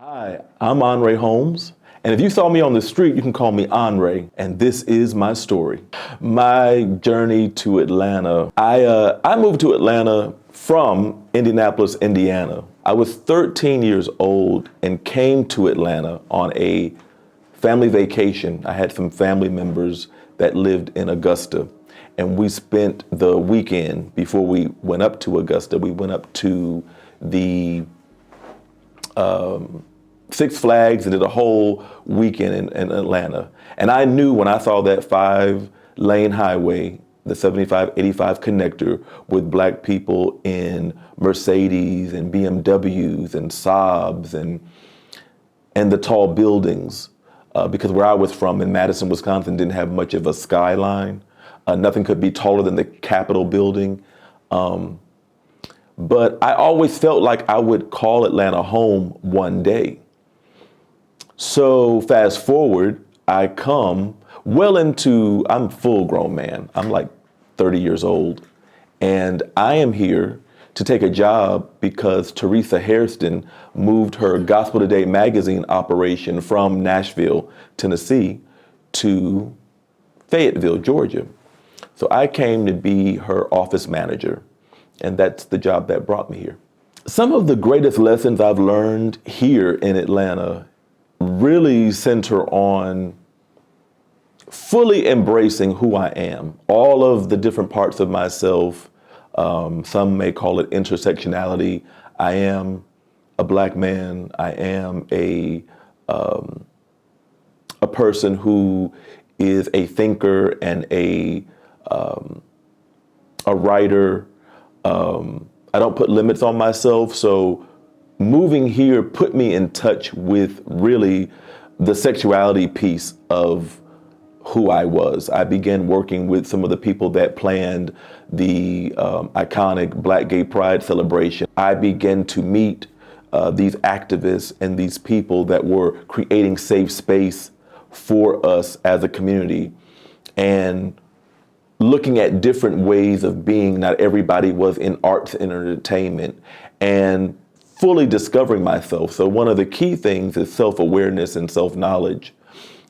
Hi, I'm Anare Holmes, and if you saw me on the street, you can call me Anare, and this is my story. My journey to Atlanta. I moved to Atlanta from Indianapolis, Indiana. I was 13 years old and came to Atlanta on a family vacation. I had some family members that lived in Augusta, and we spent the weekend before we went up to Augusta. We went up to the Six Flags and did a whole weekend in Atlanta. And I knew when I saw that 5-lane highway, the 75-85 connector with black people in Mercedes and BMWs and Saabs and the tall buildings, because where I was from in Madison, Wisconsin, didn't have much of a skyline. Nothing could be taller than the Capitol building. But I always felt like I would call Atlanta home one day. So fast forward, I come I'm a full grown man. I'm like 30 years old. And I am here to take a job because Teresa Hairston moved her Gospel Today magazine operation from Nashville, Tennessee to Fayetteville, Georgia. So I came to be her office manager. And that's the job that brought me here. Some of the greatest lessons I've learned here in Atlanta really center on fully embracing who I am, all of the different parts of myself. Some may call it intersectionality. I am a black man. I am a person who is a thinker and a writer. I don't put limits on myself, so moving here put me in touch with really the sexuality piece of who I was. I began working with some of the people that planned the iconic Black Gay Pride celebration. I began to meet these activists and these people that were creating safe space for us as a community and looking at different ways of being. Not everybody was in arts and entertainment, and fully discovering myself. So one of the key things is self-awareness and self-knowledge.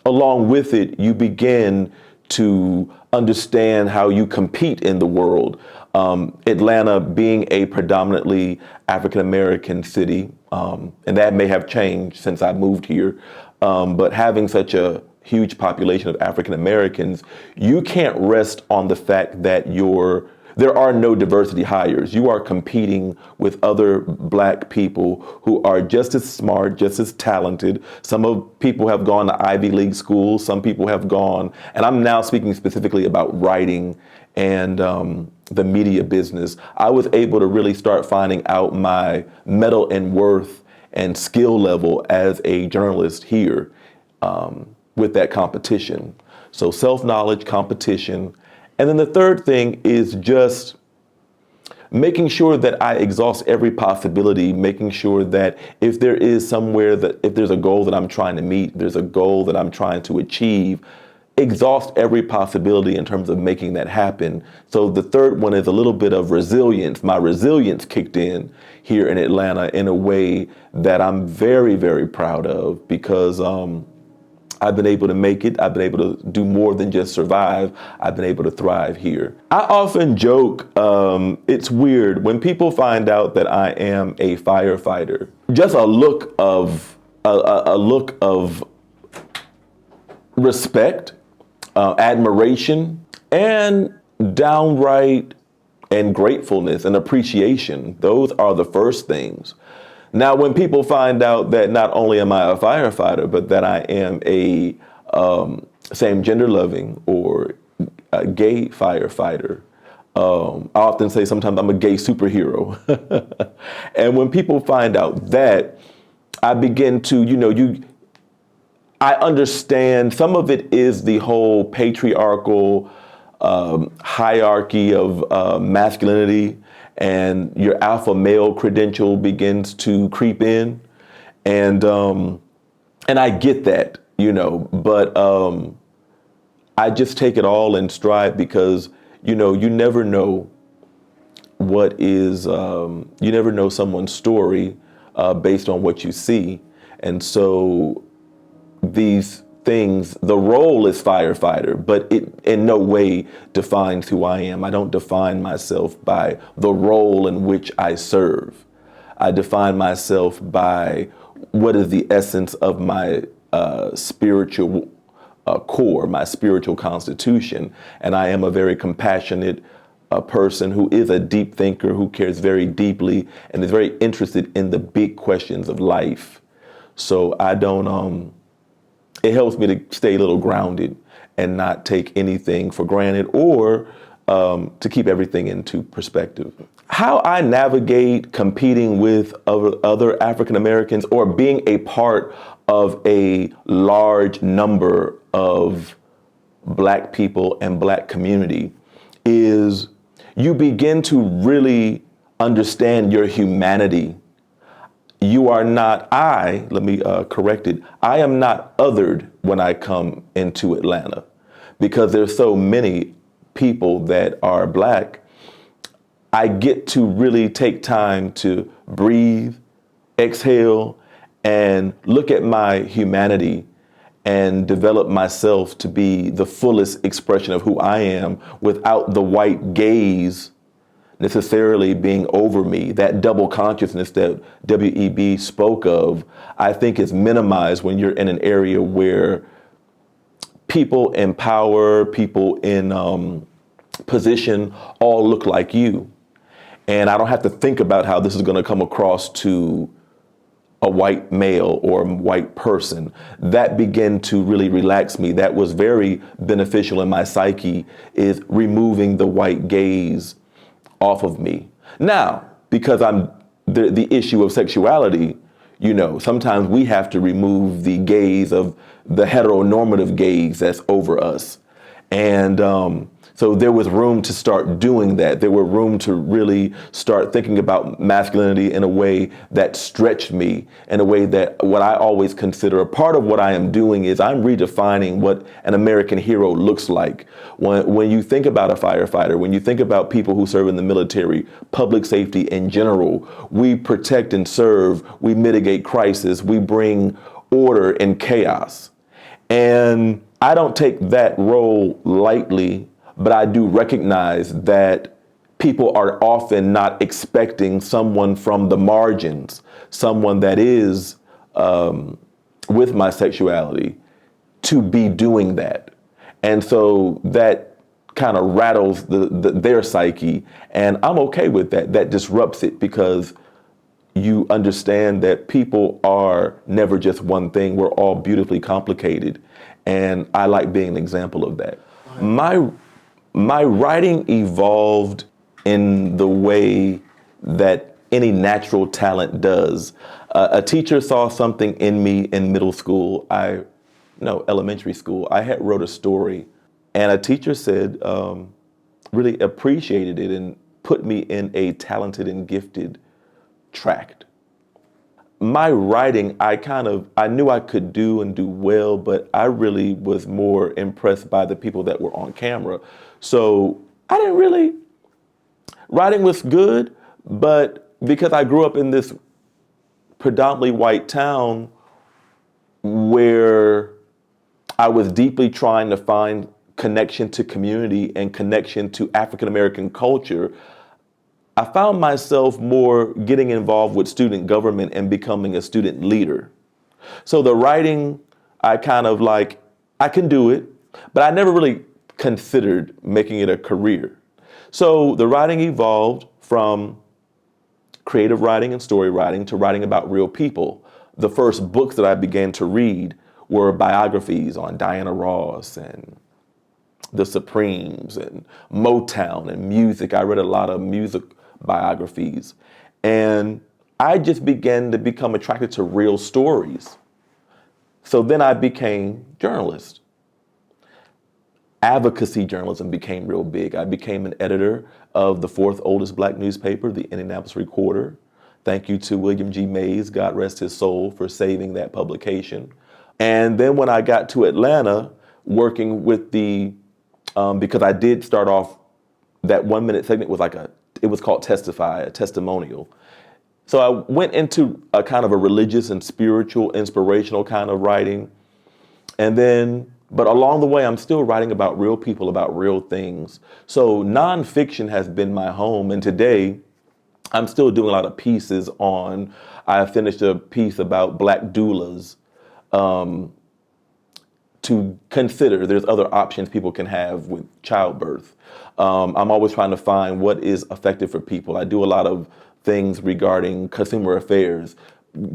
Along with it, you begin to understand how you compete in the world. Atlanta being a predominantly African-American city, and that may have changed since I moved here, but having such a huge population of African Americans, you can't rest on the fact that there are no diversity hires. You are competing with other black people who are just as smart, just as talented. People have gone to Ivy League schools. Some people have gone, and I'm now speaking specifically about writing and the media business. I was able to really start finding out my mettle and worth and skill level as a journalist here with that competition. So self-knowledge, competition. And then the third thing is just making sure that I exhaust every possibility, making sure that if there's a goal that I'm trying to meet, there's a goal that I'm trying to achieve, exhaust every possibility in terms of making that happen. So the third one is a little bit of resilience. My resilience kicked in here in Atlanta in a way that I'm very, very proud of because I've been able to make it. I've been able to do more than just survive. I've been able to thrive here. I often joke, it's weird when people find out that I am a firefighter. Just a look of respect, admiration, and downright and gratefulness and appreciation. Those are the first things. Now, when people find out that not only am I a firefighter, but that I am a same gender loving or a gay firefighter, I often say sometimes I'm a gay superhero. And when people find out that, I begin to, I understand some of it is the whole patriarchal hierarchy of masculinity, and your alpha male credential begins to creep in. And I get that, but I just take it all in stride because, you never know you never know someone's story based on what you see. And so these things, the role is firefighter, but it in no way defines who I am. I don't define myself by the role in which I serve. I define myself by what is the essence of my spiritual core, my spiritual constitution. And I am a very compassionate person who is a deep thinker, who cares very deeply and is very interested in the big questions of life. So I don't, it helps me to stay a little grounded and not take anything for granted, or to keep everything into perspective. How I navigate competing with other African Americans or being a part of a large number of Black people and Black community is you begin to really understand your humanity. You are not, let me correct it, I am not othered when I come into Atlanta, because there's so many people that are Black. I get to really take time to breathe, exhale, and look at my humanity and develop myself to be the fullest expression of who I am without the white gaze necessarily being over me. That double consciousness that W.E.B. spoke of, I think is minimized when you're in an area where people in power, people in position all look like you. And I don't have to think about how this is going to come across to a white male or a white person. That began to really relax me. That was very beneficial in my psyche, is removing the white gaze off of me. Now, because I'm the issue of sexuality, you know, sometimes we have to remove the gaze of the heteronormative gaze that's over us. And so there was room to start doing that. There were room to really start thinking about masculinity in a way that stretched me, in a way that what I always consider a part of what I am doing is I'm redefining what an American hero looks like. When you think about a firefighter, when you think about people who serve in the military, public safety in general, we protect and serve, we mitigate crisis, we bring order in chaos. And I don't take that role lightly, but I do recognize that people are often not expecting someone from the margins, someone that is with my sexuality, to be doing that. And so that kind of rattles their psyche, and I'm okay with that. That disrupts it, because you understand that people are never just one thing. We're all beautifully complicated. And I like being an example of that. My writing evolved in the way that any natural talent does. A teacher saw something in me in middle school, elementary school. I had wrote a story, and a teacher said, really appreciated it and put me in a talented and gifted tract. My writing, I knew I could do and do well, but I really was more impressed by the people that were on camera. So writing was good, but because I grew up in this predominantly white town where I was deeply trying to find connection to community and connection to African American culture, I found myself more getting involved with student government and becoming a student leader. So the writing, I can do it, but I never really considered making it a career. So the writing evolved from creative writing and story writing to writing about real people. The first books that I began to read were biographies on Diana Ross and the Supremes and Motown and music. I read a lot of music biographies, and I just began to become attracted to real stories. So then I became journalist. Advocacy journalism became real big. I became an editor of the fourth oldest Black newspaper, the Indianapolis Recorder. Thank you to William G. Mays, God rest his soul, for saving that publication. And then when I got to Atlanta, working with because I did start off, that 1 minute segment was it was called Testify, a testimonial. So I went into a kind of a religious and spiritual, inspirational kind of writing. And then, but along the way, I'm still writing about real people, about real things. So nonfiction has been my home. And today, I'm still doing a lot of pieces on, I finished a piece about Black doulas, to consider. There's other options people can have with childbirth. I'm always trying to find what is effective for people. I do a lot of things regarding consumer affairs,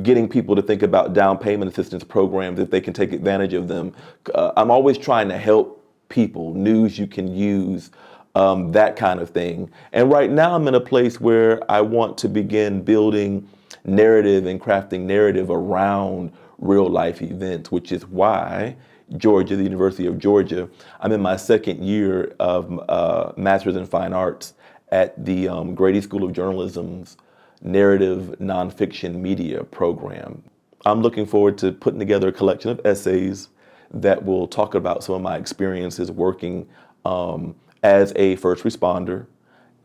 getting people to think about down payment assistance programs if they can take advantage of them. I'm always trying to help people, news you can use, that kind of thing. And right now I'm in a place where I want to begin building narrative and crafting narrative around real life events, which is why Georgia, the University of Georgia, I'm in my second year of Master's in Fine Arts at the Grady School of Journalism's Narrative Nonfiction Media program. I'm looking forward to putting together a collection of essays that will talk about some of my experiences working as a first responder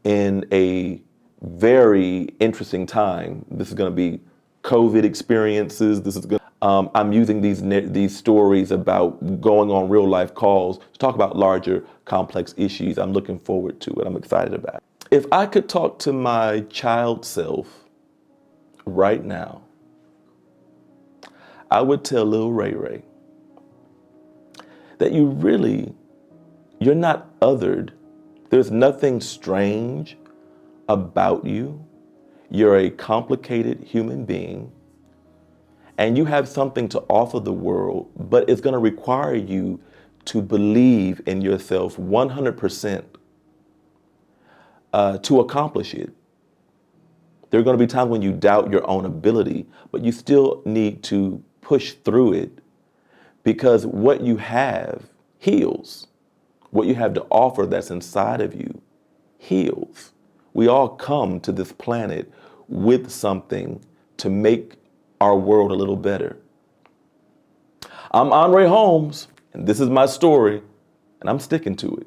in a very interesting time. This is going to be COVID experiences. This is going. I'm using these stories about going on real life calls to talk about larger, complex issues. I'm looking forward to it. I'm excited about it. If I could talk to my child self right now, I would tell Lil Ray Ray that you're not othered. There's nothing strange about you. You're a complicated human being, and you have something to offer the world, but it's going to require you to believe in yourself 100% to accomplish it. There are going to be times when you doubt your own ability, but you still need to push through it, because what you have heals. What you have to offer that's inside of you heals. We all come to this planet with something to make our world a little better. I'm Anare Holmes, and this is my story, and I'm sticking to it.